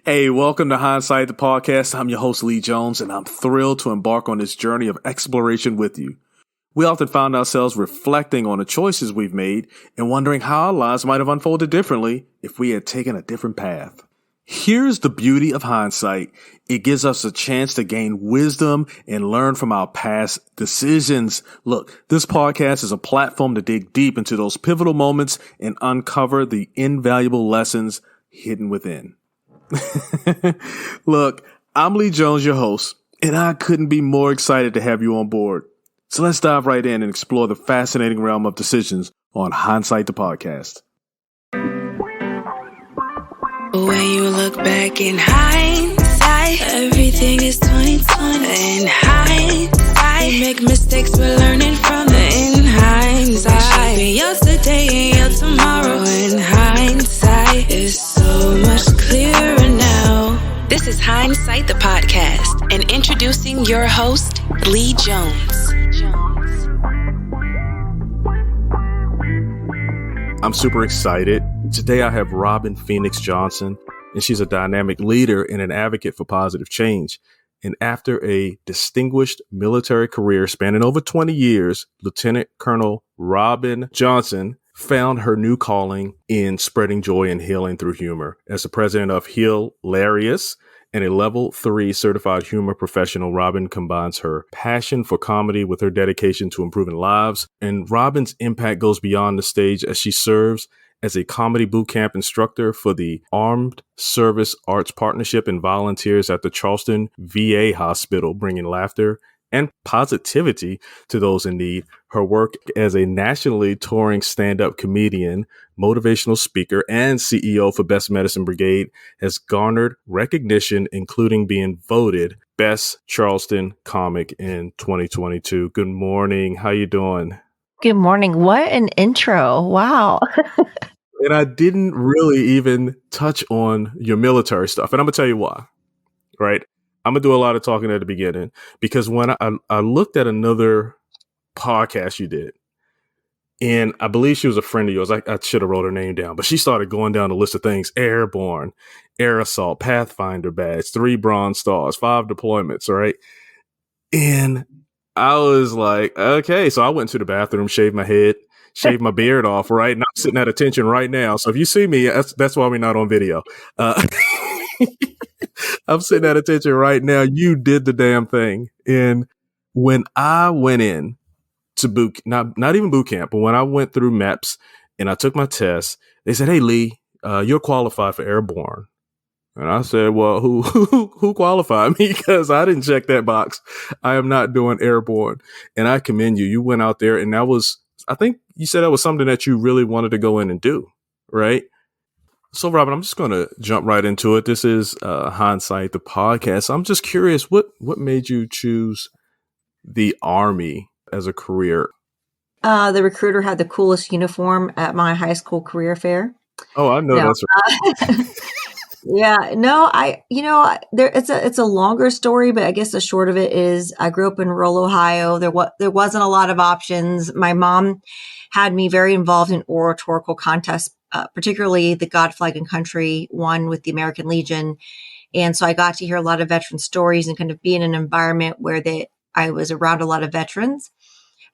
Hey, welcome to Hindsight, the podcast. I'm your host, Lee Jones, and I'm thrilled to embark on this journey of exploration with you. We often find ourselves reflecting on the choices we've made and wondering how our lives might have unfolded differently if we had taken a different path. Here's the beauty of hindsight. It gives us a chance to gain wisdom and learn from our past decisions. Look, this podcast is a platform to dig deep into those pivotal moments and uncover the invaluable lessons hidden within. Look, I'm Lee Jones, your host, and I couldn't be more excited to have you on board. So let's dive right in and explore the fascinating realm of decisions on Hindsight, the podcast. When you look back in hindsight, everything is 20/20. In hindsight, you make mistakes, we're learning from it. In hindsight, shaping yesterday and your tomorrow. In hindsight, it's so much clearer now. This is Hindsight, the podcast, and introducing your host, Lee Jones. I'm super excited. Today I have Robin Phoenix Johnson, and she's a dynamic leader and an advocate for positive change. And after a distinguished military career spanning over 20 years, Lieutenant Colonel Robin Johnson found her new calling in spreading joy and healing through humor. As the president of HEAL ARIOUS and a level 3 certified humor professional, Robin combines her passion for comedy with her dedication to improving lives. And Robin's impact goes beyond the stage as she serves as a comedy bootcamp instructor for the Armed Service Arts Partnership and volunteers at the Charleston VA Hospital, bringing laughter and positivity to those in need. Her work as a nationally touring stand-up comedian, motivational speaker, and CEO for Best Medicine Brigade has garnered recognition, including being voted Best Charleston Comic in 2022. Good morning. How you doing? Good morning. What an intro. Wow. And I didn't really even touch on your military stuff. And I'm going to tell you why, right? I'm going to do a lot of talking at the beginning because when I looked at another podcast you did, and I believe she was a friend of yours. I should have wrote her name down, but she started going down the list of things: airborne, air assault, Pathfinder badge, 3 Bronze Stars, 5 deployments, right? And I was like, okay. So I went to the bathroom, shaved my head, shaved my beard off, right? And I'm sitting at attention right now. So if you see me, that's why we're not on video. I'm sitting at attention right now. You did the damn thing. And when I went in to not even boot camp, but when I went through MEPS and I took my test, they said, "Hey, Lee, you're qualified for airborne." And I said, "Well, who qualified me? Because I didn't check that box. I am not doing airborne." And I commend you. You went out there, and I think you said that was something that you really wanted to go in and do, right? So, Robin, I'm just going to jump right into it. This is Hindsight, the podcast. I'm just curious, what made you choose the Army as a career? The recruiter had the coolest uniform at my high school career fair. Oh, I know that's right. Yeah, no, it's a longer story, but I guess the short of it is I grew up in rural Ohio. There wasn't a lot of options. My mom had me very involved in oratorical contests, particularly the God, Flag, and Country one with the American Legion. And so I got to hear a lot of veteran stories and kind of be in an environment where I was around a lot of veterans.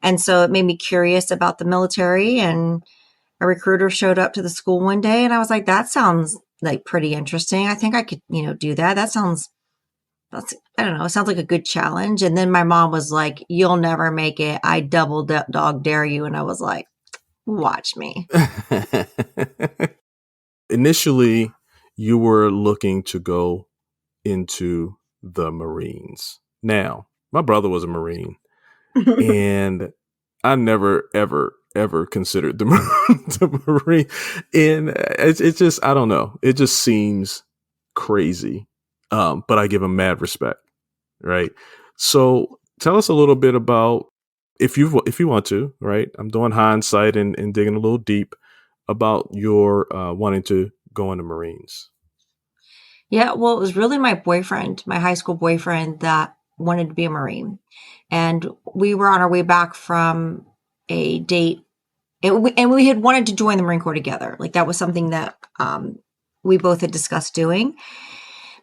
And so it made me curious about the military, and a recruiter showed up to the school one day and I was like, that sounds like pretty interesting. I think I could, do that. I don't know. It sounds like a good challenge. And then my mom was like, "You'll never make it. I double dog dare you." And I was like, watch me. Initially, you were looking to go into the Marines. Now, my brother was a Marine, and I never, ever considered the Marine. And it's just, I don't know. It just seems crazy. But I give him mad respect. Right. So tell us a little bit about, if you want to, right? I'm doing hindsight and digging a little deep about your wanting to go in the Marines. Yeah, well, it was really my boyfriend, my high school boyfriend, that wanted to be a Marine. And we were on our way back from a date, and we had wanted to join the Marine Corps together. Like, that was something that we both had discussed doing.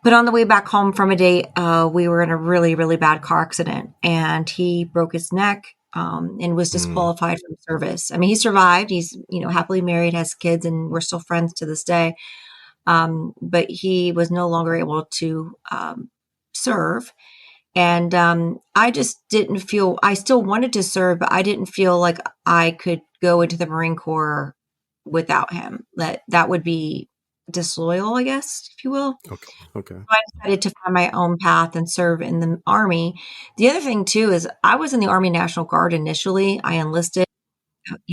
But on the way back home from a date, we were in a really, really bad car accident, and he broke his neck and was disqualified from service. I mean, he survived. He's, happily married, has kids, and we're still friends to this day. But he was no longer able to serve. And I just didn't feel, I still wanted to serve, but I didn't feel like I could go into the Marine Corps without him. That would be disloyal, I guess, if you will. Okay. So I decided to find my own path and serve in the Army. The other thing too is I was in the Army National Guard initially. I enlisted.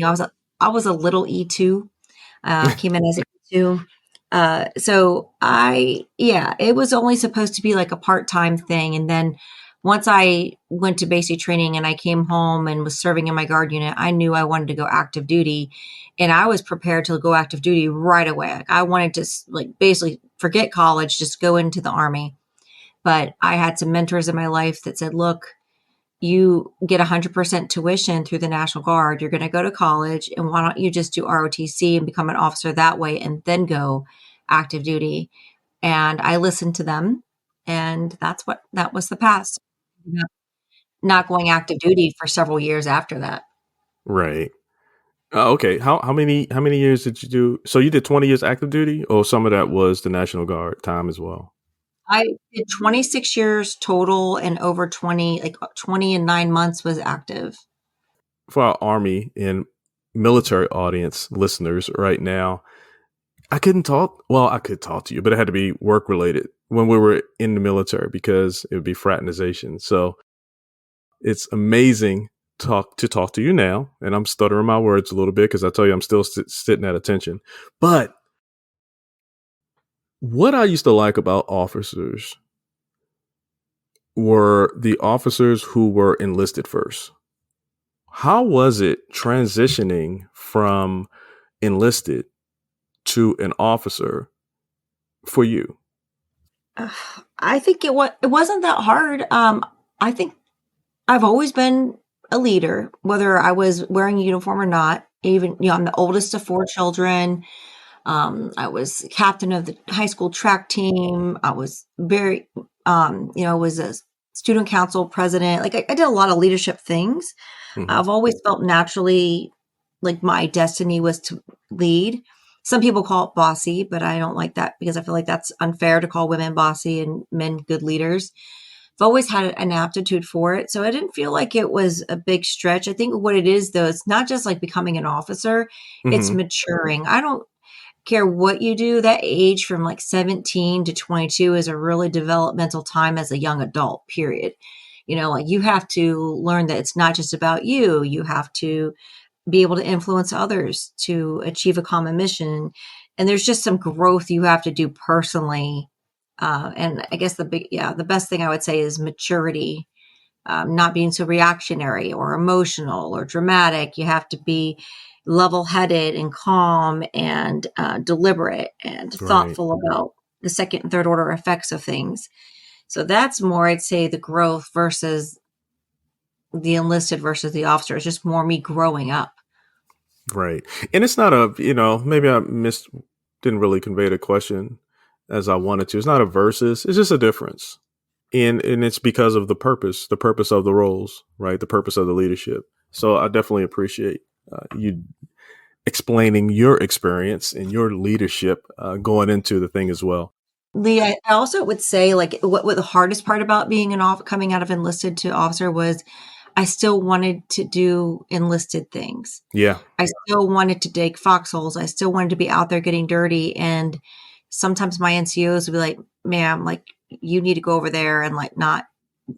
I was a little E2. Came in as an E2. It was only supposed to be like a part-time thing. And then once I went to basic training and I came home and was serving in my guard unit, I knew I wanted to go active duty, and I was prepared to go active duty right away. Like, I wanted to basically forget college, just go into the Army. But I had some mentors in my life that said, look, you get 100% tuition through the National Guard. You're going to go to college, and why don't you just do ROTC and become an officer that way and then go active duty? And I listened to them, and that was the path. Not going active duty for several years after that. Right. Okay. How many years did you do? So you did 20 years active duty, or some of that was the National Guard time as well? I did 26 years total, and over 20 and 9 months was active. For our Army and military audience listeners right now, I could talk to you, but it had to be work related when we were in the military because it would be fraternization. So it's amazing to talk to you now. And I'm stuttering my words a little bit because I tell you, I'm still sitting at attention. But what I used to like about officers were the officers who were enlisted first. How was it transitioning from enlisted to an officer for you? I think it wasn't that hard. I think I've always been a leader, whether I was wearing a uniform or not. Even, I'm the oldest of 4 children. I was captain of the high school track team. I was was a student council president. Like, I did a lot of leadership things. Mm-hmm. I've always felt naturally like my destiny was to lead. Some people call it bossy, but I don't like that because I feel like that's unfair to call women bossy and men good leaders. I've always had an aptitude for it. So I didn't feel like it was a big stretch. I think what it is, though, it's not just like becoming an officer, it's maturing. I don't care what you do. That age from like 17 to 22 is a really developmental time as a young adult, period. You have to learn that it's not just about you. You have to be able to influence others to achieve a common mission. And there's just some growth you have to do personally. And I guess the best thing I would say is maturity, not being so reactionary or emotional or dramatic. You have to be level-headed and calm and deliberate and thoughtful about the second and third order effects of things. So that's more, I'd say, the growth versus the enlisted versus the officer. It's just more me growing up. Right. And it's not maybe I didn't really convey the question as I wanted to. It's not a versus. It's just a difference. And it's because of the purpose of the roles, right? The purpose of the leadership. So I definitely appreciate you explaining your experience and your leadership going into the thing as well. Lee, I also would say, like, what the hardest part about being coming out of enlisted to officer was I still wanted to do enlisted things. Yeah. I still wanted to dig foxholes. I still wanted to be out there getting dirty. And sometimes my NCOs would be like, ma'am, like, you need to go over there and like not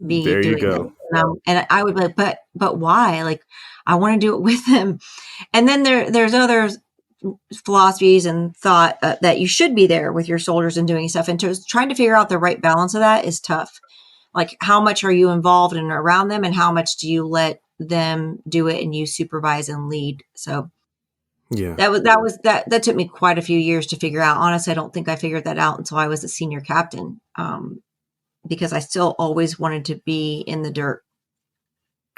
be there doing you go. And I would be like, but why? Like, I want to do it with them. And then there's other philosophies and thought that you should be there with your soldiers and doing stuff. And trying to figure out the right balance of that is tough. Like, how much are you involved and around them, and how much do you let them do it and you supervise and lead? So yeah, that took me quite a few years to figure out. Honestly, I don't think I figured that out until I was a senior captain, because I still always wanted to be in the dirt.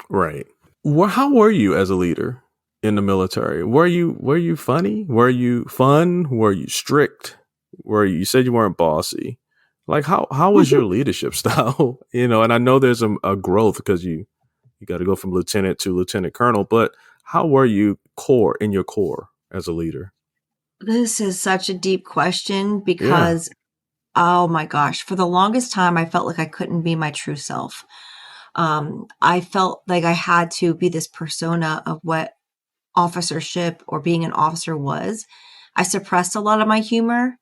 Right. Well, how were you as a leader in the military? Were you funny? Were you fun? Were you strict? where you said you weren't bossy. Like how was your leadership style? And I know there's a growth because you got to go from lieutenant to lieutenant colonel, but how were you in your core as a leader? This is such a deep question Yeah. because, oh my gosh, for the longest time, I felt like I couldn't be my true self. I felt like I had to be this persona of what officership or being an officer was. I suppressed a lot of my humor.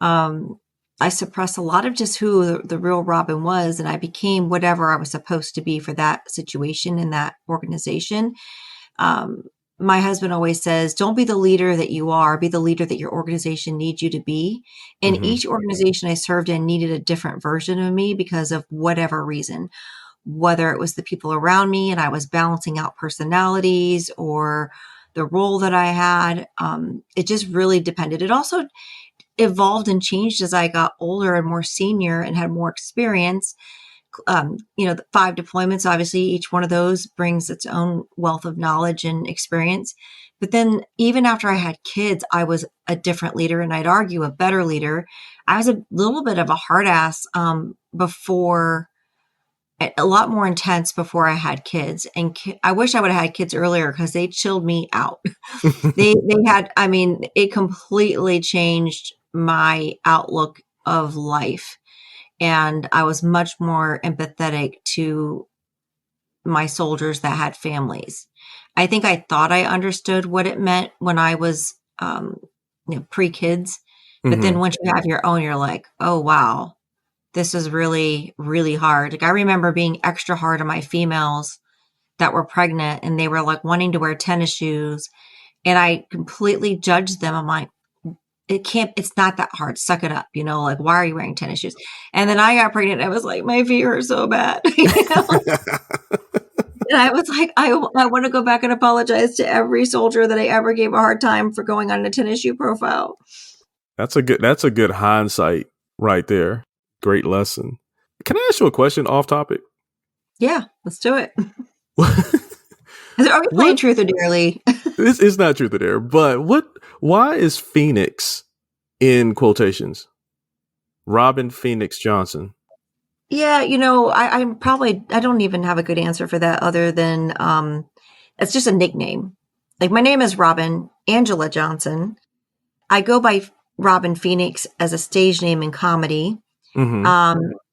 Um, I suppressed a lot of just who the real Robin was, and I became whatever I was supposed to be for that situation in that organization. Um, my husband always says, don't be the leader that you are, be the leader that your organization needs you to be. And Hmm. each organization I served in needed a different version of me because of whatever reason, whether it was the people around me and I was balancing out personalities or the role that I had. It just really depended. It also evolved and changed as I got older and more senior and had more experience. The 5 deployments, obviously, each one of those brings its own wealth of knowledge and experience. But then, even after I had kids, I was a different leader, and I'd argue a better leader. I was a little bit of a hard ass before, a lot more intense before I had kids. And I wish I would have had kids earlier because they chilled me out. They had, I mean, it completely changed my outlook of life. And I was much more empathetic to my soldiers that had families. I think I thought I understood what it meant when I was pre-kids. But Hmm. then once you have your own, you're like, oh, wow, this is really, really hard. Like I remember being extra hard on my females that were pregnant and they were like wanting to wear tennis shoes. And I completely judged them. I'm like, it's not that hard. Suck it up. Like, why are you wearing tennis shoes? And then I got pregnant. I was like, my feet hurt so bad. And I was like, I want to go back and apologize to every soldier that I ever gave a hard time for going on a tennis shoe profile. That's a good hindsight right there. Great lesson. Can I ask you a question off topic? Yeah, let's do it. Are we playing What truth or dare? this is not truth or dare, but why is Phoenix in quotations? Robin Phoenix Johnson. Yeah, I don't even have a good answer for that other than it's just a nickname. Like my name is Robin Angela Johnson. I go by Robin Phoenix as a stage name in comedy. Hmm.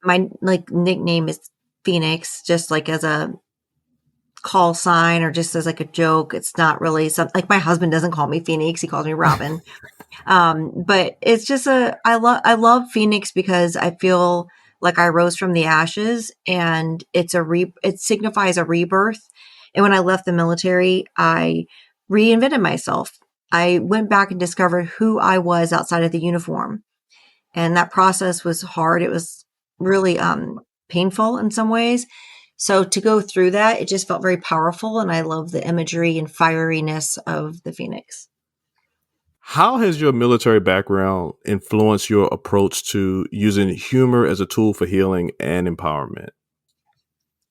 My nickname is Phoenix, just like as a call sign or just as like a joke. It's not really something like my husband doesn't call me Phoenix. He calls me Robin. But it's just I love Phoenix because I feel like I rose from the ashes and it signifies a rebirth. And when I left the military, I reinvented myself. I went back and discovered who I was outside of the uniform. And that process was hard. It was really painful in some ways. So to go through that, it just felt very powerful. And I love the imagery and fieriness of the Phoenix. How has your military background influenced your approach to using humor as a tool for healing and empowerment?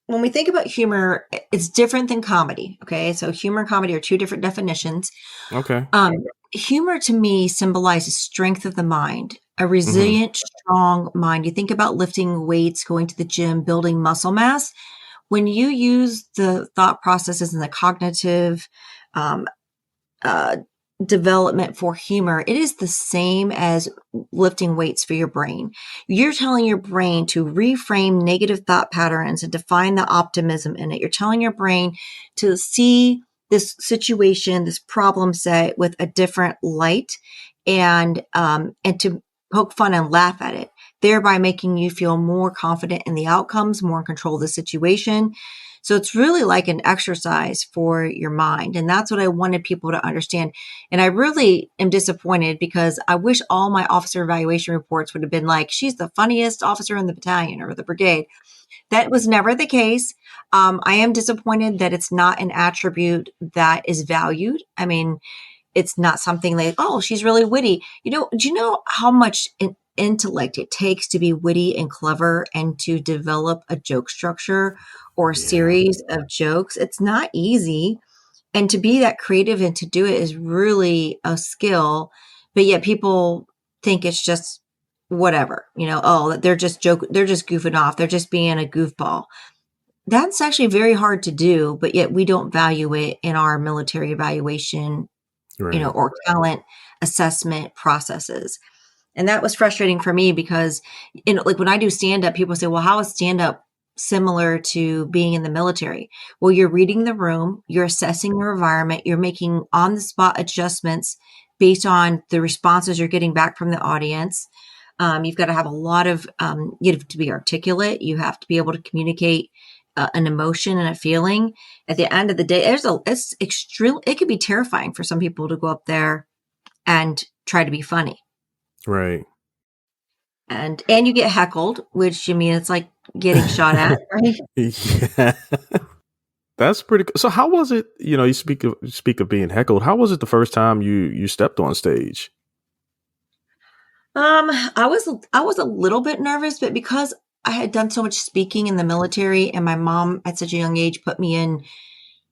When we think about humor, it's different than comedy. Okay. So humor and comedy are two different definitions. Okay. Um, Humor to me symbolizes strength of the mind, a Hmm. resilient, strong mind. You think about lifting weights, going to the gym, building muscle mass. When you use the thought processes and the cognitive um, uh, development for humor, it is the same as lifting weights for your brain. You're telling your brain to reframe negative thought patterns and to find the optimism in it. You're telling your brain to see this situation, this problem set with a different light and to poke fun and laugh at it, thereby making you feel more confident in the outcomes, more in control of the situation. So it's really like an exercise for your mind. And that's what I wanted people to understand. And I really am disappointed because I wish all my officer evaluation reports would have been like, she's the funniest officer in the battalion or the brigade. That was never the case. I am disappointed that it's not an attribute that is valued. I mean, it's not something like, oh, she's really witty. Do you know how much intellect it takes to be witty and clever and to develop a joke structure or a Yeah. series of jokes? It's not easy. And to be that creative and to do it is really a skill. But yet people think it's just whatever, oh, they're just goofing off. They're just being a goofball. That's actually very hard to do, but yet we don't value it in our military evaluation, Right. or talent assessment processes. And that was frustrating for me because, like when I do stand up, people say, well, how is stand up similar to being in the military? Well, you're reading the room, you're assessing your environment, you're making on the spot adjustments based on the responses you're getting back from the audience. You've got to have a lot of, you have to be articulate. You have to be able to communicate an emotion and a feeling. At the end of the day, it's extreme. It could be terrifying for some people to go up there and try to be funny. Right. And you get heckled, which, it's like getting shot at, right? Yeah. That's pretty cool. So how was it, you speak of being heckled. How was it the first time you stepped on stage? I was a little bit nervous, but because I had done so much speaking in the military and my mom at such a young age put me in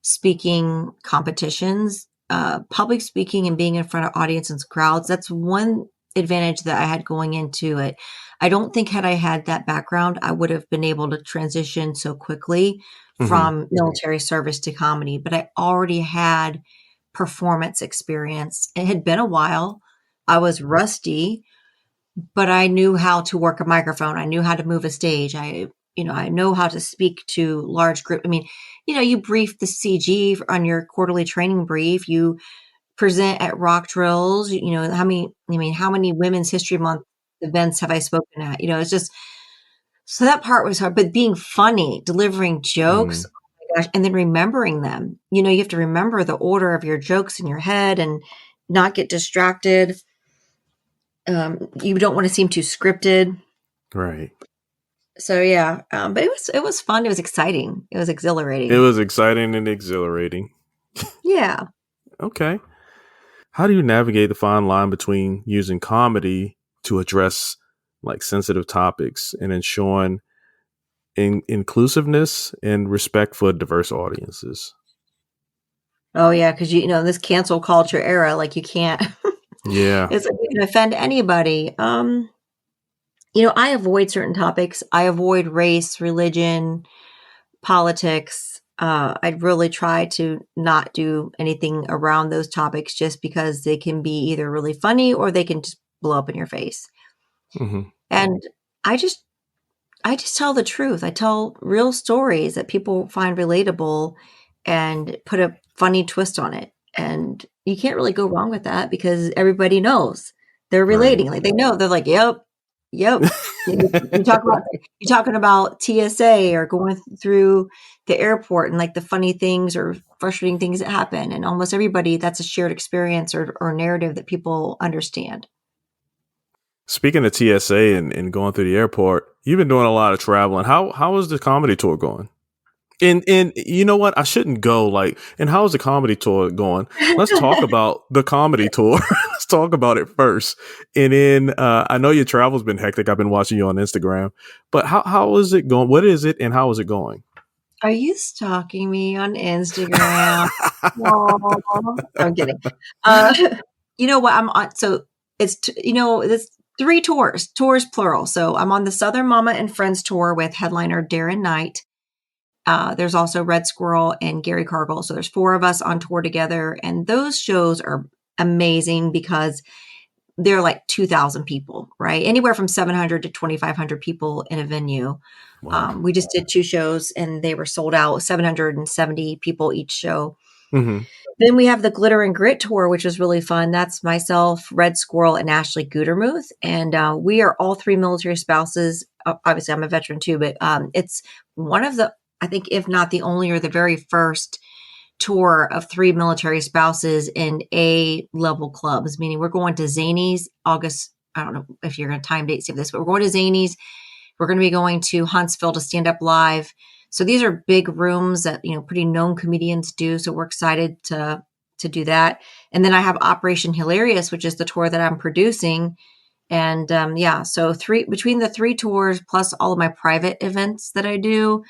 speaking competitions, public speaking and being in front of audiences and crowds, that's one advantage that I had going into it. I don't think had I had that background, I would have been able to transition so quickly from military service to comedy, but I already had performance experience. It had been a while. I was rusty, but I knew how to work a microphone. I knew how to move a stage. I know how to speak to large group. You brief the CG on your quarterly training brief. You present at rock drills. How many Women's History Month events have I spoken at? It's just, so that part was hard, but being funny, delivering jokes, oh my gosh, and then remembering them. You have to remember the order of your jokes in your head and not get distracted. You don't want to seem too scripted. Right. So yeah, but it was fun. It was exciting. It was exhilarating. It was exciting and exhilarating. Yeah. Okay. How do you navigate the fine line between using comedy to address like sensitive topics and ensuring inclusiveness and respect for diverse audiences? Oh yeah, because this cancel culture era, like you can't. Yeah. It's like you can offend anybody. I avoid certain topics. I avoid race, religion, politics. I'd really try to not do anything around those topics just because they can be either really funny or they can just blow up in your face. And I just tell the truth. I tell real stories that people find relatable and put a funny twist on it. And you can't really go wrong with that because everybody knows they're relating. Right. Like they know, they're like, yep. You talking about TSA or going through the airport and like the funny things or frustrating things that happen. And almost everybody, that's a shared experience or narrative that people understand. Speaking of TSA and going through the airport, you've been doing a lot of traveling. How is the comedy tour going? And you know what? I shouldn't go and how is the comedy tour going? Let's talk about the comedy tour. Let's talk about it first. And then I know your travel's been hectic. I've been watching you on Instagram. But how is it going? What is it and how is it going? Are you stalking me on Instagram? I'm kidding. You know what? I'm on. So it's, it's 3 tours plural. So I'm on the Southern Mama and Friends tour with headliner Darren Knight. There's also Red Squirrel and Gary Cargill. So there's 4 of us on tour together. And those shows are amazing because they're like 2,000 people, right? Anywhere from 700 to 2,500 people in a venue. Wow. We just did 2 shows and they were sold out, 770 people each show. Then we have the Glitter and Grit tour, which is really fun. That's myself, Red Squirrel, and Ashley Gutermuth. And we are all 3 military spouses. Obviously, I'm a veteran too, but it's one of the, I think, if not the only or the very first tour of 3 military spouses in A-level clubs, meaning we're going to Zanies August. I don't know if you're going to time date see this, but we're going to Zanies. We're going to be going to Huntsville to Stand Up Live. So these are big rooms that, pretty known comedians do. So we're excited to do that. And then I have Operation HEAL ARIOUS, which is the tour that I'm producing. And so between the 3 tours plus all of my private events that I do,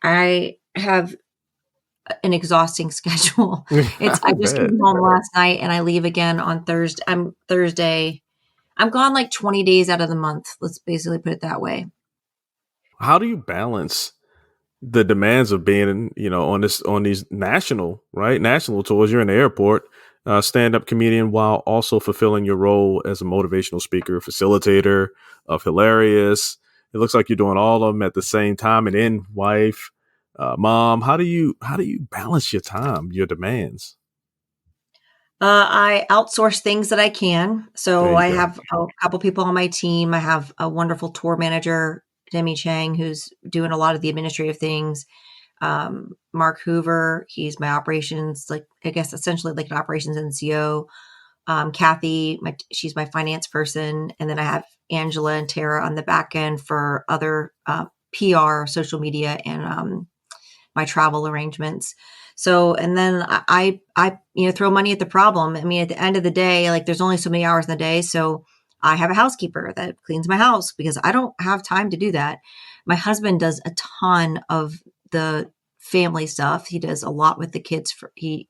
I have an exhausting schedule. I just came home last night and I leave again on Thursday. I'm gone like 20 days out of the month. Let's basically put it that way. How do you balance the demands of being, on these national tours? You're in the airport, stand-up comedian, while also fulfilling your role as a motivational speaker, facilitator of Hilarious. It looks like you're doing all of them at the same time, and then wife, mom. How do you balance your time, your demands? I outsource things that I can. There So you I go. have a couple people on my team. I have a wonderful tour manager, Demi Chang, who's doing a lot of the administrative things. Mark Hoover, he's my operations, like I guess essentially like an operations NCO. Kathy, she's my finance person, and then I have Angela and Tara on the back end for other PR, social media, and my travel arrangements. So, and then I throw money at the problem. I mean, at the end of the day, like there's only so many hours in the day. So I have a housekeeper that cleans my house because I don't have time to do that. My husband does a ton of the family stuff. He does a lot with the kids. He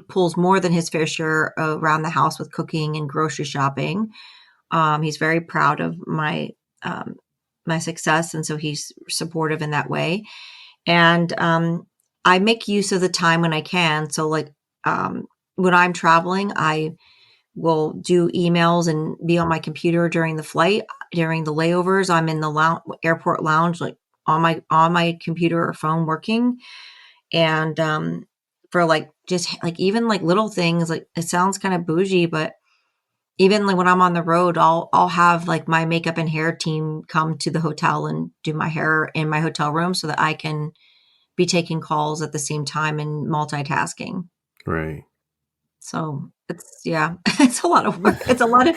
pulls more than his fair share around the house with cooking and grocery shopping. He's very proud of my success, and so he's supportive in that way. And I make use of the time when I can. So, like when I'm traveling, I will do emails and be on my computer during the flight, during the layovers. I'm in the airport lounge, like on my computer or phone working. And for like just like even like little things, like it sounds kind of bougie, but even like when I'm on the road, I'll have like my makeup and hair team come to the hotel and do my hair in my hotel room so that I can be taking calls at the same time and multitasking. Right. So it's a lot of work. It's a lot of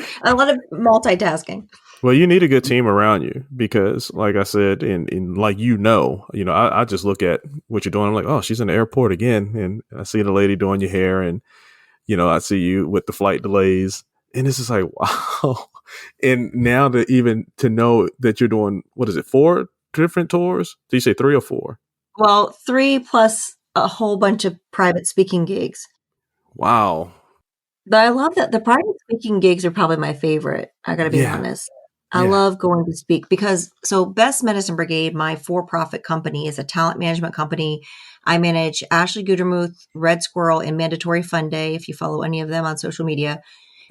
multitasking. Well, you need a good team around you because, like I said, in like I just look at what you're doing. I'm like, oh, she's in the airport again, and I see the lady doing your hair, and I see you with the flight delays, and it's just like, wow. And now to know that you're doing, what is it, 4 different tours? Did you say 3 or 4? Well, 3 plus a whole bunch of private speaking gigs. Wow. But I love that the private speaking gigs are probably my favorite. I got to be Yeah. honest. I Yeah. love going to speak because Best Medicine Brigade, my for-profit company, is a talent management company. I manage Ashley Gudermuth, Red Squirrel, and Mandatory Fun Day, if you follow any of them on social media.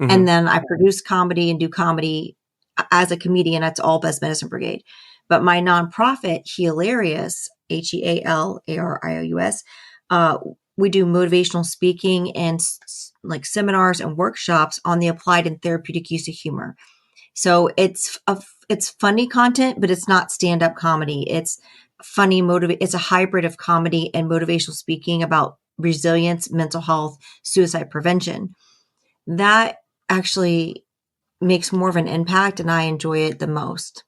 Mm-hmm. And then I produce comedy and do comedy as a comedian. That's all Best Medicine Brigade. But my nonprofit, HEAL ARIOUS, HEALARIOUS, we do motivational speaking and like seminars and workshops on the applied and therapeutic use of humor. So it's funny content, but it's not stand-up comedy. It's funny, it's a hybrid of comedy and motivational speaking about resilience, mental health, suicide prevention. That actually makes more of an impact, and I enjoy it the most.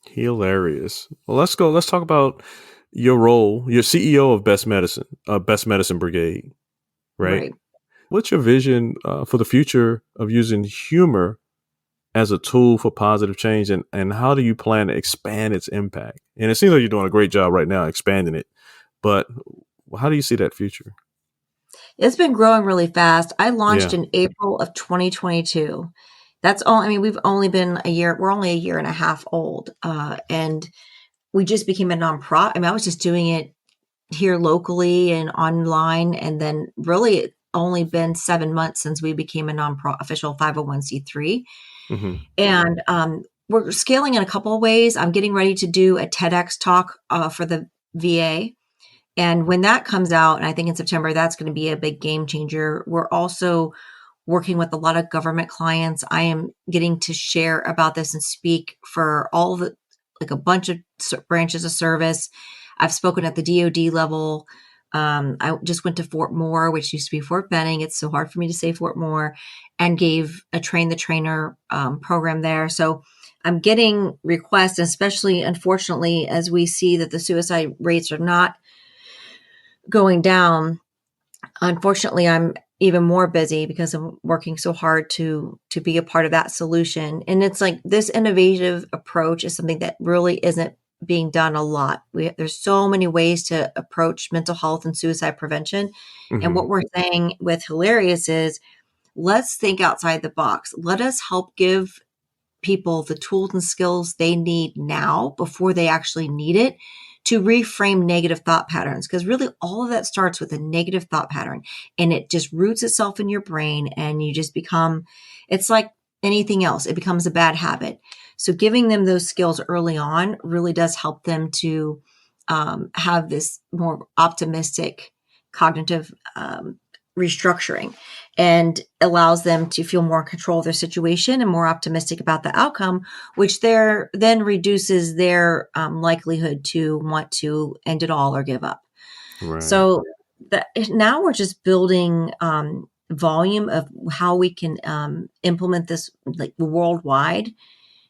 Hilarious. Well, let's go. Let's talk about your role. You're CEO of Best Medicine Brigade, right? What's your vision for the future of using humor as a tool for positive change, and how do you plan to expand its impact? And it seems like you're doing a great job right now expanding it, but how do you see that future? It's been growing really fast. I launched in April of 2022. That's all. I mean, we've only been a year. We're only a year and a half old, and we just became a nonprofit. I mean, I was just doing it here locally and online, and then really it's only been 7 months since we became a official 501c3. Mm-hmm. And we're scaling in a couple of ways. I'm getting ready to do a TEDx talk for the VA. And when that comes out, and I think in September, that's going to be a big game changer. We're also working with a lot of government clients. I am getting to share about this and speak for all the, like a bunch of branches of service. I've spoken at the DoD level. I just went to Fort Moore, which used to be Fort Benning. It's so hard for me to say Fort Moore, and gave a train the trainer program there. So I'm getting requests, especially unfortunately, as we see that the suicide rates are not going down. Unfortunately, I'm even more busy because I'm working so hard to be a part of that solution. And it's like this innovative approach is something that really isn't being done a lot. There's so many ways to approach mental health and suicide prevention. Mm-hmm. And what we're saying with Hilarious is let's think outside the box. Let us help give people the tools and skills they need now before they actually need it to reframe negative thought patterns. Because really all of that starts with a negative thought pattern, and it just roots itself in your brain, and you just become, it's like anything else. It becomes a bad habit. So giving them those skills early on really does help them to have this more optimistic cognitive restructuring, and allows them to feel more in control of their situation and more optimistic about the outcome, which then reduces their likelihood to want to end it all or give up. Right. So now we're just building volume of how we can implement this like worldwide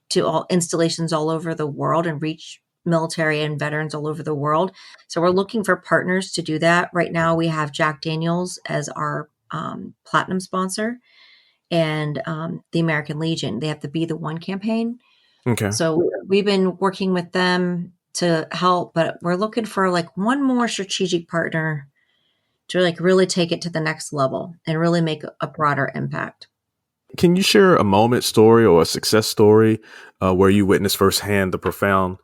to all installations all over the world and reach military and veterans all over the world. So we're looking for partners to do that. Right now we have Jack Daniels as our platinum sponsor, and the American Legion. They have the Be the One campaign. Okay. So we've been working with them to help, but we're looking for like one more strategic partner to like really take it to the next level and really make a broader impact. Can you share a moment story or a success story where you witnessed firsthand the profound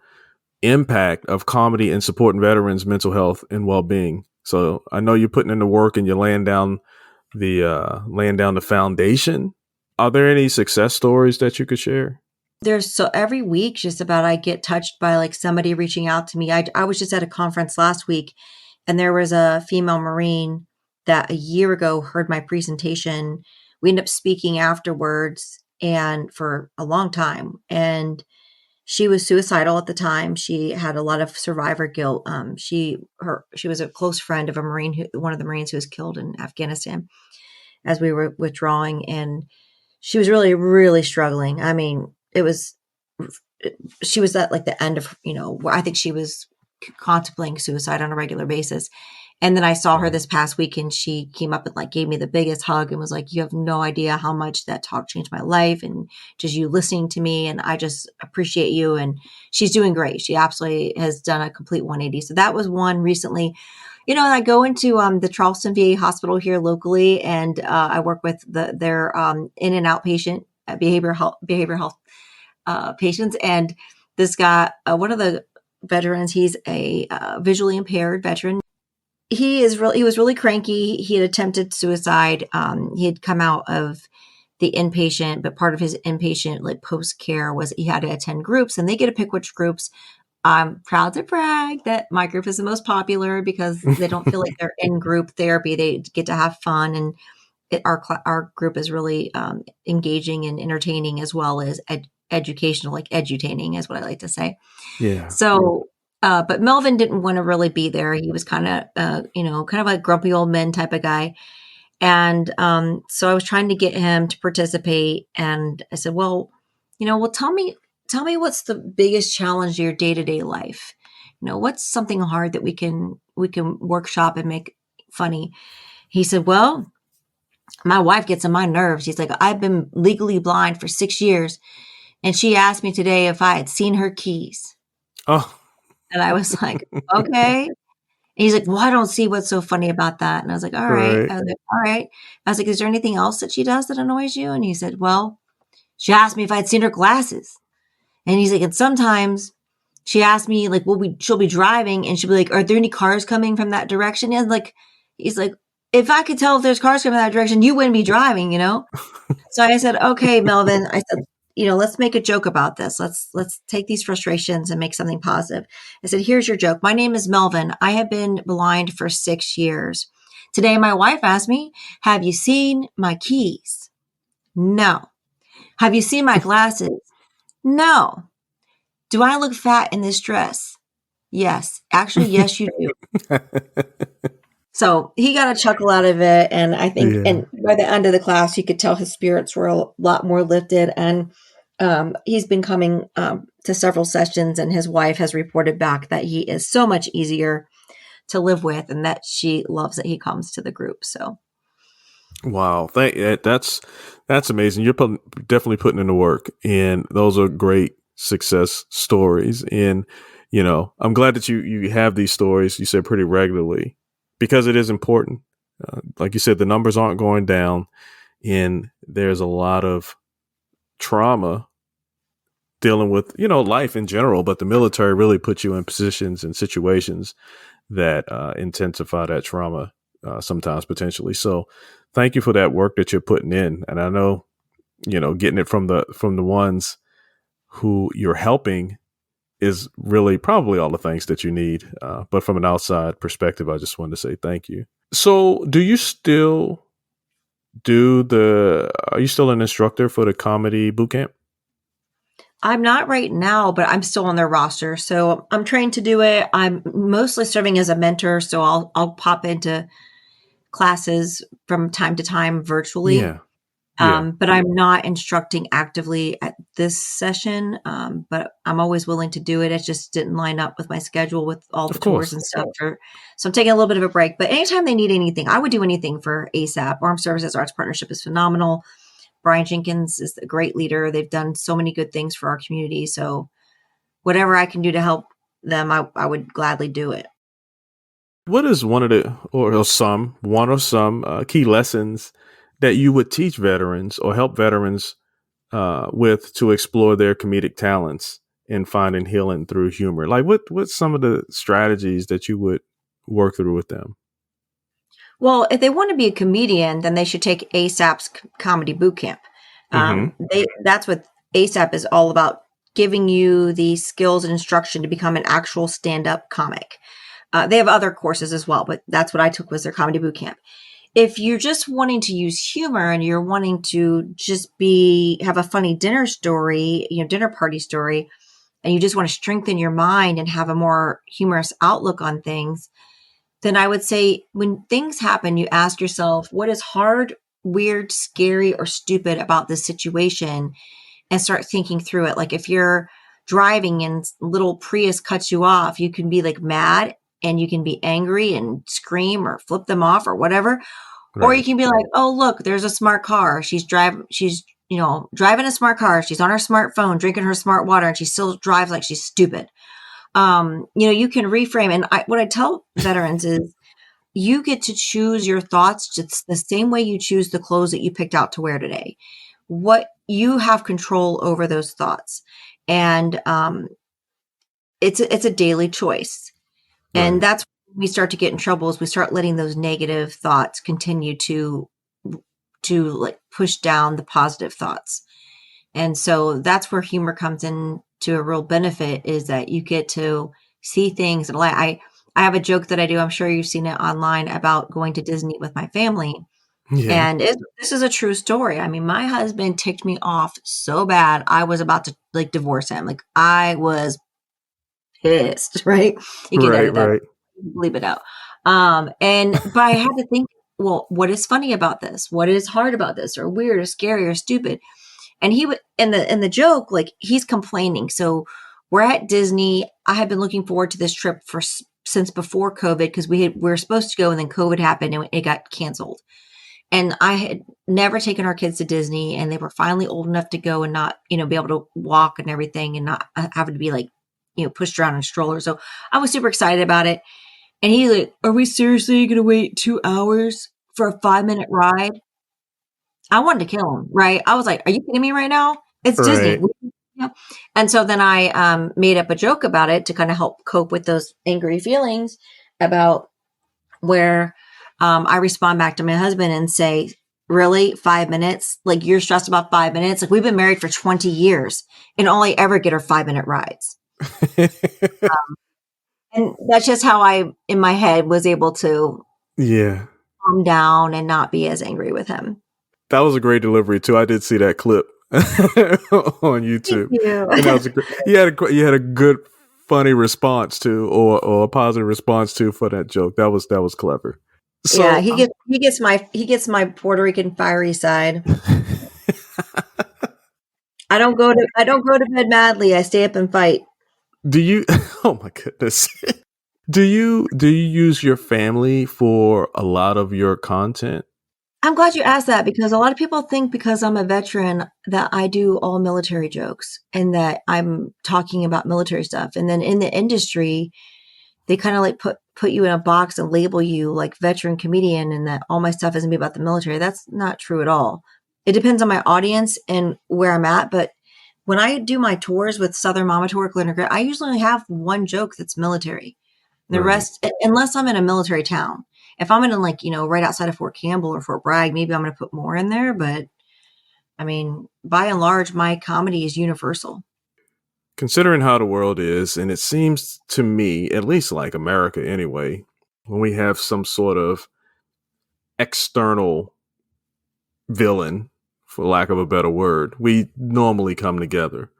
impact of comedy in supporting veterans' mental health and well-being? So I know you're putting in the work and you're laying down the foundation. Are there any success stories that you could share? So every week, just about, I get touched by like somebody reaching out to me. I was just at a conference last week, and there was a female Marine that a year ago heard my presentation. We ended up speaking afterwards and for a long time. And she was suicidal at the time. She had a lot of survivor guilt. She was a close friend of one of the Marines who was killed in Afghanistan as we were withdrawing. And she was really, really struggling. I mean, she was at like the end of, I think she was contemplating suicide on a regular basis. And then I saw her this past week, and she came up and like gave me the biggest hug and was like, you have no idea how much that talk changed my life, and just you listening to me. And I just appreciate you. And she's doing great. She absolutely has done a complete 180. So that was one recently. And I go into the Charleston VA hospital here locally, and I work with their in and outpatient behavioral health patients. And this guy, one of the veterans, he's a visually impaired veteran. He was really cranky. He had attempted suicide. He had come out of the inpatient, but part of his inpatient like post care was he had to attend groups, and they get to pick which groups. I'm proud to brag that my group is the most popular because they don't feel like they're in group therapy. They get to have fun, and our group is really engaging and entertaining, as well as educational, like edutaining is what I like to say. Yeah. So, but Melvin didn't want to really be there. He was kind of like a grumpy old men type of guy. And so I was trying to get him to participate. And I said, well, tell me what's the biggest challenge in your day-to-day life? What's something hard that we can workshop and make funny? He said, well, my wife gets on my nerves. He's like, I've been legally blind for 6 years, and she asked me today if I had seen her keys. Oh. And I was like, okay. And he's like, well, I don't see what's so funny about that. And I was like, all right. Right. I was like, all right. I was like, is there anything else that she does that annoys you? And he said, well, she asked me if I'd seen her glasses. And he's like, and sometimes she asked me, like, she'll be driving, and she'll be like, are there any cars coming from that direction? And like, he's like, if I could tell if there's cars coming that direction, you wouldn't be driving, So I said, okay, Melvin, I said, let's make a joke about this. Let's take these frustrations and make something positive. I said, here's your joke. My name is Melvin. I have been blind for 6 years. Today, my wife asked me, have you seen my keys? No. Have you seen my glasses? No. Do I look fat in this dress? Yes. Actually, yes, you do. So he got a chuckle out of it. And I think, and by the end of the class, you could tell his spirits were a lot more lifted. And he's been coming to several sessions, and his wife has reported back that he is so much easier to live with, and that she loves that he comes to the group. So, wow, that's amazing. You're definitely putting in the work, and those are great success stories. And I'm glad that you have these stories. You said pretty regularly, because it is important. Like you said, the numbers aren't going down. And there's a lot of trauma dealing with, life in general, but the military really puts you in positions and situations that intensify that trauma sometimes potentially. So thank you for that work that you're putting in. And I know, getting it from the ones who you're helping is really probably all the things that you need. But from an outside perspective, I just wanted to say thank you. So are you still an instructor for the comedy bootcamp? I'm not right now, but I'm still on their roster. So I'm trained to do it. I'm mostly serving as a mentor. So I'll pop into classes from time to time virtually. Yeah. Yeah. But I'm not instructing actively at this session. But I'm always willing to do it. It just didn't line up with my schedule with all the Of tours course. and stuff. So I'm taking a little bit of a break. But anytime they need anything, I would do anything for ASAP. Armed Services Arts Partnership is phenomenal. Brian Jenkins is a great leader. They've done so many good things for our community. So whatever I can do to help them, I would gladly do it. What is one or some key lessons that you would teach veterans or help veterans with to explore their comedic talents and finding healing through humor? Like what's some of the strategies that you would work through with them? Well, if they want to be a comedian, then they should take ASAP's comedy bootcamp. That's what ASAP is all about, giving you the skills and instruction to become an actual stand-up comic. They have other courses as well, but that's what I took was their comedy bootcamp. If you're just wanting to use humor and you're wanting to just have a funny dinner story, dinner party story, and you just want to strengthen your mind and have a more humorous outlook on things, then I would say when things happen, you ask yourself, what is hard, weird, scary, or stupid about this situation? And start thinking through it. Like if you're driving and little Prius cuts you off, you can be like mad and you can be angry and scream or flip them off or whatever. Right. Or you can be like, oh, look, there's a smart car. She's driving a smart car. She's on her smartphone, drinking her smart water, and she still drives like she's stupid. You can reframe. And what I tell veterans is you get to choose your thoughts just the same way you choose the clothes that you picked out to wear today. What you have control over those thoughts. And it's a daily choice. Right. And that's when we start to get in trouble is we start letting those negative thoughts continue to like push down the positive thoughts. And so that's where humor comes in to a real benefit, is that you get to see things. And I have a joke that I do. I'm sure you've seen it online about going to Disney with my family. Yeah. And this is a true story. I mean, my husband ticked me off so bad. I was about to like divorce him. Like I was pissed, right? You can edit that, right. Leave it out. But I had to think, well, what is funny about this? What is hard about this, or weird or scary or stupid? And he would, in the joke, like he's complaining. So we're at Disney. I had been looking forward to this trip since before COVID, because we were supposed to go and then COVID happened and it got canceled. And I had never taken our kids to Disney, and they were finally old enough to go and not, be able to walk and everything and not having to be like, pushed around in a stroller. So I was super excited about it. And he's like, are we seriously going to wait 2 hours for a 5-minute ride? I wanted to kill him, right? I was like, are you kidding me right now? It's right. Disney. And so then I made up a joke about it to kind of help cope with those angry feelings about where I respond back to my husband and say, really, 5 minutes? Like you're stressed about 5 minutes? Like we've been married for 20 years and only ever get our 5-minute rides. And that's just how I, in my head, was able to calm down and not be as angry with him. That was a great delivery too. I did see that clip on YouTube. Thank you. And that was you had a good, funny response to, or a positive response to, for that joke. That was clever. So, yeah, he gets my Puerto Rican fiery side. I don't go to bed madly. I stay up and fight. Do you? Oh my goodness. Do you use your family for a lot of your content? I'm glad you asked that, because a lot of people think because I'm a veteran that I do all military jokes and that I'm talking about military stuff. And then in the industry, they kind of like put you in a box and label you like veteran comedian, and that all my stuff isn't about the military. That's not true at all. it depends on my audience and where I'm at. But when I do my tours with Southern Mama Tour, Glitter Grit, I usually only have one joke that's military. The Right. rest, unless I'm in a military town. If I'm in like, right outside of Fort Campbell or Fort Bragg, maybe I'm going to put more in there. But I mean, by and large, my comedy is universal. Considering how the world is, and it seems to me, at least like America anyway, when we have some sort of external villain, for lack of a better word, we normally come together.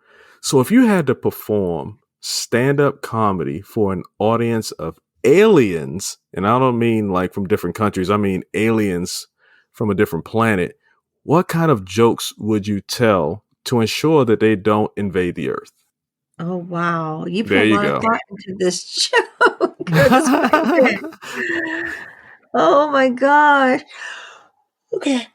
So if you had to perform stand-up comedy for an audience of aliens, and I don't mean like from different countries, I mean aliens from a different planet, what kind of jokes would you tell to ensure that they don't invade the earth? Oh, wow. You put There a you lot of go. thought into this joke. That's right. Oh my gosh. Okay.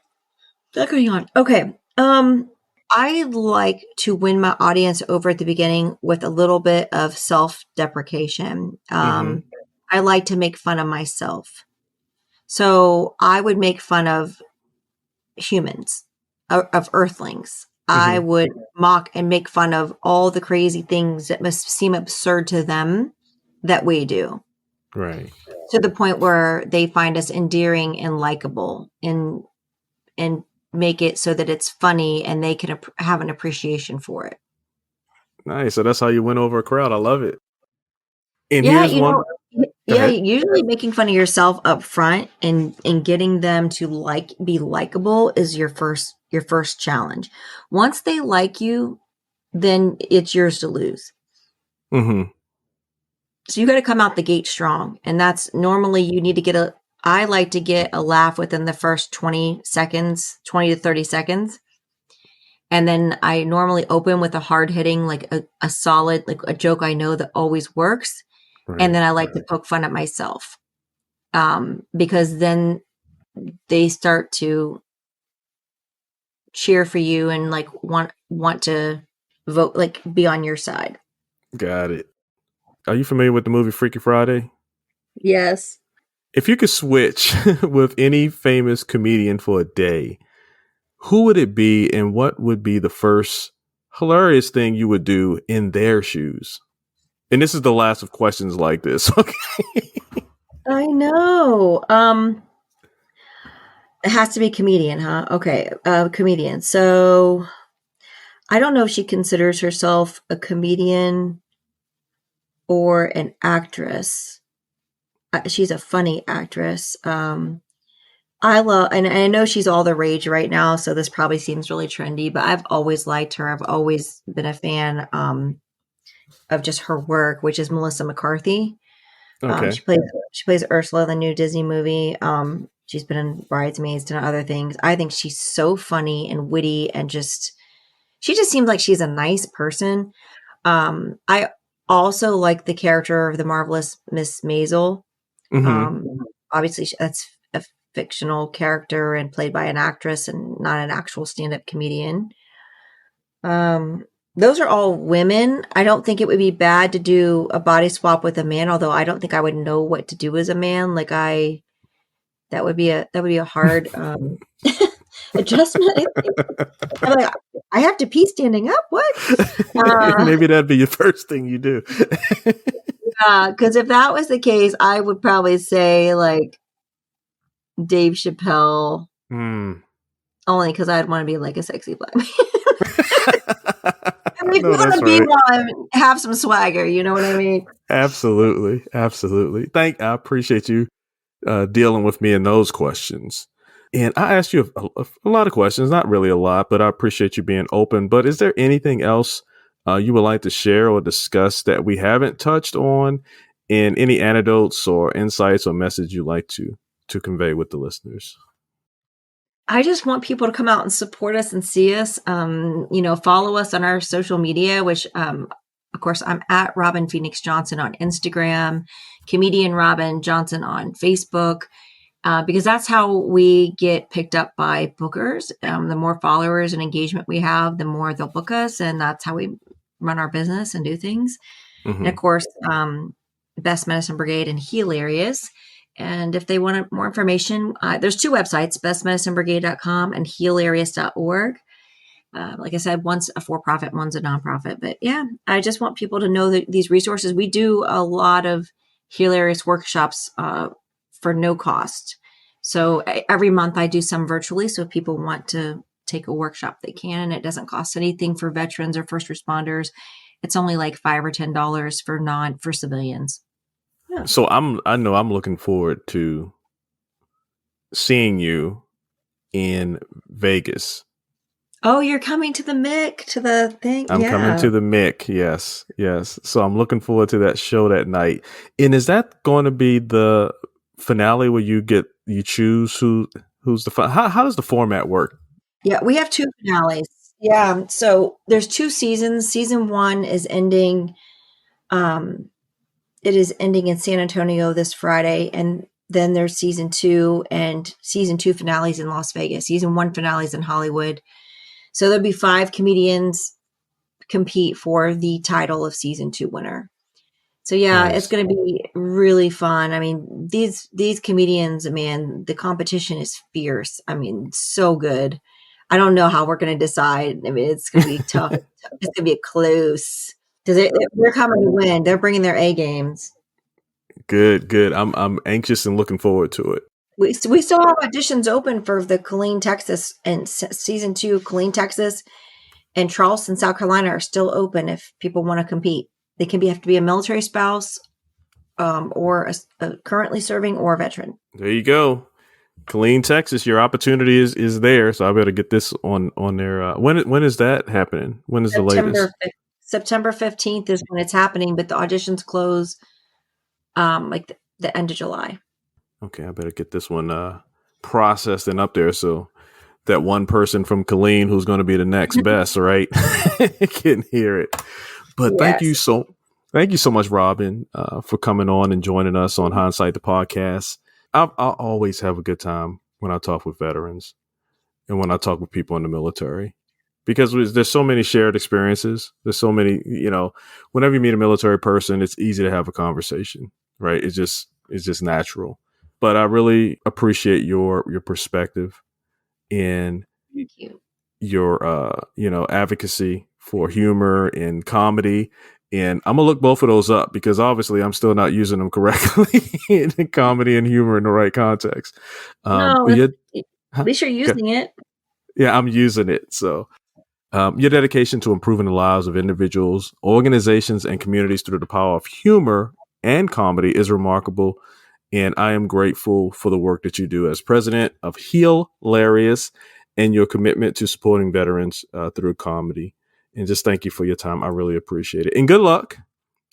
What's going on? Okay. I like to win my audience over at the beginning with a little bit of self-deprecation. Mm-hmm. I like to make fun of myself. So I would make fun of humans, of earthlings. I Mm-hmm. would mock and make fun of all the crazy things that must seem absurd to them that we do, Right. to the point where they find us endearing and likable, and make it so that it's funny and they can have an appreciation for it. Nice. So that's how you win over a crowd. I love it. And Yeah, here's one. Go yeah, ahead. usually making fun of yourself up front and getting them to be likable is your first challenge. Once they like you, then it's yours to lose. Mm-hmm. So you got to come out the gate strong. And that's normally you need to I like to get a laugh within the first 20 seconds, 20 to 30 seconds. And then I normally open with a hard hitting, like a solid, like a joke I know that always works. Right. And then I like to poke fun at myself. Because then they start to cheer for you and like want to vote, like be on your side. Got it. Are you familiar with the movie Freaky Friday? Yes. If you could switch with any famous comedian for a day, who would it be and what would be the first hilarious thing you would do in their shoes? And this is the last of questions like this. Okay. I know. It has to be comedian, huh? Okay. Comedian. So I don't know if she considers herself a comedian or an actress. She's a funny actress. I love, and I know she's all the rage right now, so this probably seems really trendy, but I've always liked her. I've always been a fan of just her work, which is Melissa McCarthy. Okay. She plays Ursula in the new Disney movie. She's been in Bridesmaids and other things. I think she's so funny and witty, and she just seems like she's a nice person. I also like the character of the marvelous Miss Maisel. Mm-hmm. Obviously, that's a fictional character and played by an actress and not an actual stand-up comedian. Those are all women. I don't think it would be bad to do a body swap with a man, although I don't think I would know what to do as a man. That would be a hard adjustment. I'm like, I have to pee standing up. What? Maybe that'd be your first thing you do. Because if that was the case, I would probably say like Dave Chappelle, only because I'd want to be like a sexy black man. I mean, if you want to be one, have some swagger. You know what I mean? Absolutely, absolutely. I appreciate you dealing with me in those questions. And I asked you a lot of questions, not really a lot, but I appreciate you being open. But is there anything else you would like to share or discuss that we haven't touched on, and any anecdotes or insights or message you'd like to convey with the listeners? I just want people to come out and support us and see us. Follow us on our social media, which, of course, I'm at Robin Phoenix Johnson on Instagram, comedian Robin Johnson on Facebook, because that's how we get picked up by bookers. The more followers and engagement we have, the more they'll book us, and that's how we run our business and do things. Mm-hmm. And of course, Best Medicine Brigade and Heal Areas And if they want more information, there's 2 websites, bestmedicinebrigade.com and healarious.org. Like I said, one's a for-profit, one's a nonprofit. But yeah, I just want people to know that these resources. We do a lot of Heal Arious workshops for no cost. So every month I do some virtually. So if people want to take a workshop, they can. And it doesn't cost anything for veterans or first responders. It's only like $5 or $10 for civilians. Yeah. So I know I'm looking forward to seeing you in Vegas. Oh, you're coming to the MIC, to the thing? I'm coming to the MIC. Yes. So I'm looking forward to that show that night. And is that going to be the finale where you choose who's the how does the format work? Yeah, we have 2 finales. Yeah, so there's 2 seasons. Season 1 is ending. It is ending in San Antonio this Friday, and then there's season 2 and season 2 finales in Las Vegas. Season 1 finales in Hollywood. So there'll be 5 comedians compete for the title of season 2 winner. So yeah, Nice. It's going to be really fun. I mean, these comedians, man, the competition is fierce. I mean, so good. I don't know how we're going to decide. I mean, it's going to be tough. It's going to be close because they're coming to win. They're bringing their A games. Good. I'm anxious and looking forward to it. We still have auditions open for the Killeen, Texas, and season 2. Killeen, Texas, and Charleston, South Carolina are still open if people want to compete. They have to be a military spouse, or a currently serving or a veteran. There you go. Killeen, Texas, your opportunity is there. So I better get this on there. When is that happening? When is the latest? September 15th is when it's happening, but the auditions close like the end of July. Okay, I better get this one processed and up there so that one person from Killeen who's going to be the next best, right, can hear it. But yes. Thank you so much, Robin, for coming on and joining us on Hindsight the Podcast. I'll always have a good time when I talk with veterans and when I talk with people in the military, because there's so many shared experiences. There's so many, whenever you meet a military person, it's easy to have a conversation, right? It's just natural. But I really appreciate your perspective and your advocacy for humor and comedy. And I'm going to look both of those up because obviously I'm still not using them correctly in comedy and humor in the right context. At least you're using it. Yeah, I'm using it. So your dedication to improving the lives of individuals, organizations, and communities through the power of humor and comedy is remarkable. And I am grateful for the work that you do as president of HEAL ARIOUS and your commitment to supporting veterans through comedy. And just thank you for your time. I really appreciate it. And good luck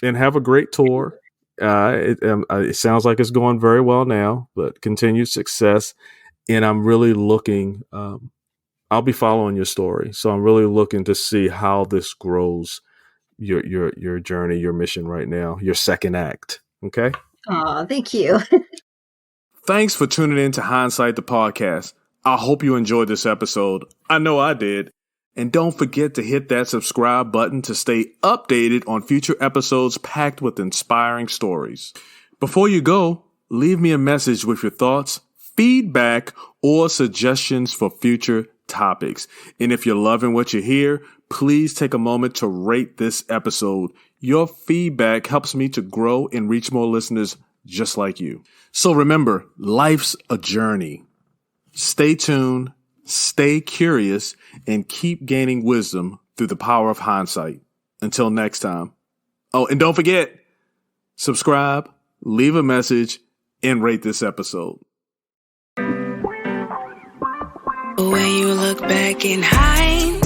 and have a great tour. It sounds like it's going very well now, but continued success. And I'm really looking, I'll be following your story. So I'm really looking to see how this grows, your journey, your mission right now, your second act. Okay. Oh, thank you. Thanks for tuning in to Hindsight the Podcast. I hope you enjoyed this episode. I know I did. And don't forget to hit that subscribe button to stay updated on future episodes packed with inspiring stories. Before you go, leave me a message with your thoughts, feedback, or suggestions for future topics. And if you're loving what you hear, please take a moment to rate this episode. Your feedback helps me to grow and reach more listeners just like you. So remember, life's a journey. Stay tuned, stay curious, and keep gaining wisdom through the power of hindsight. Until next time. Oh, and don't forget, subscribe, leave a message, and rate this episode. When you look back in hindsight,